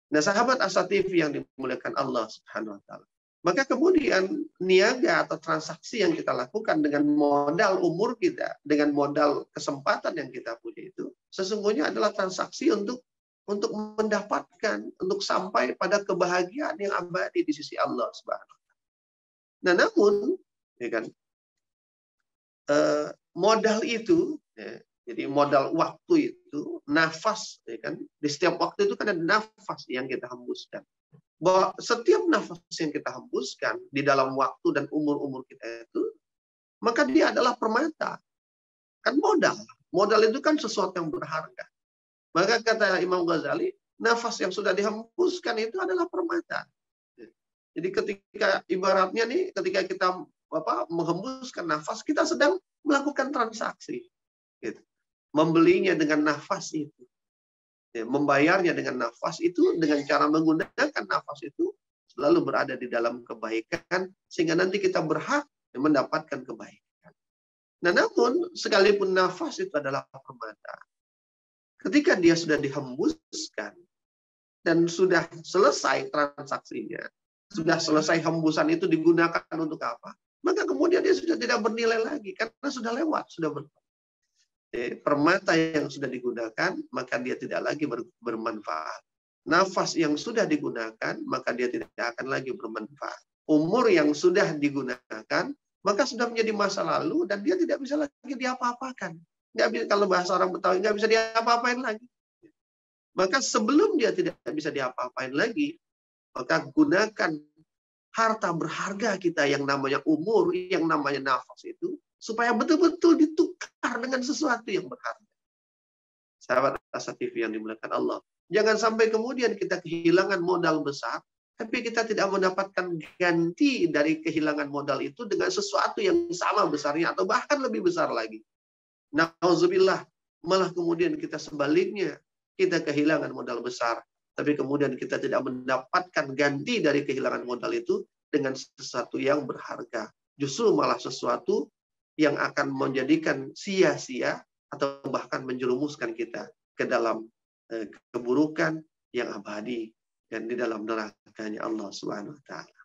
Nah, sahabat Asa TV yang dimuliakan Allah Subhanahu wa taala. Maka kemudian niaga atau transaksi yang kita lakukan dengan modal umur kita, dengan modal kesempatan yang kita punya itu, sesungguhnya adalah transaksi untuk mendapatkan, untuk sampai pada kebahagiaan yang abadi di sisi Allah Subhanahu wa taala. Nah, namun ya kan, modal itu ya, jadi modal waktu itu, nafas, ya kan? Di setiap waktu itu kan ada nafas yang kita hembuskan. Bahwa setiap nafas yang kita hembuskan di dalam waktu dan umur-umur kita itu, maka dia adalah permata. Kan modal. Modal itu kan sesuatu yang berharga. Maka kata Imam Ghazali, nafas yang sudah dihembuskan itu adalah permata. Jadi ketika ibaratnya nih, ketika kita menghembuskan nafas, kita sedang melakukan transaksi. Gitu. Membelinya dengan nafas itu, ya, membayarnya dengan nafas itu, dengan cara menggunakan nafas itu selalu berada di dalam kebaikan sehingga nanti kita berhak mendapatkan kebaikan. Nah, namun sekalipun nafas itu adalah permata, ketika dia sudah dihembuskan dan sudah selesai transaksinya, sudah selesai hembusan itu digunakan untuk apa? Maka kemudian dia sudah tidak bernilai lagi karena sudah lewat, sudah permata yang sudah digunakan, maka dia tidak lagi bermanfaat. Nafas yang sudah digunakan, maka dia tidak akan lagi bermanfaat. Umur yang sudah digunakan, maka sudah menjadi masa lalu dan dia tidak bisa lagi diapa-apakan. Nggak bisa, kalau bahasa orang Betawi, nggak bisa diapa-apain lagi. Maka sebelum dia tidak bisa diapa-apain lagi, maka gunakan harta berharga kita yang namanya umur, yang namanya nafas itu, supaya betul-betul ditukar dengan sesuatu yang berharga. Sahabat Asa TV yang dimuliakan Allah. Jangan sampai kemudian kita kehilangan modal besar, tapi kita tidak mendapatkan ganti dari kehilangan modal itu dengan sesuatu yang sama besarnya, atau bahkan lebih besar lagi. Nauzubillah, malah kemudian kita sebaliknya, kita kehilangan modal besar, tapi kemudian kita tidak mendapatkan ganti dari kehilangan modal itu dengan sesuatu yang berharga. Justru malah sesuatu yang akan menjadikan sia-sia atau bahkan menjerumuskan kita ke dalam keburukan yang abadi dan di dalam nerakanya Allah Subhanahu wa taala.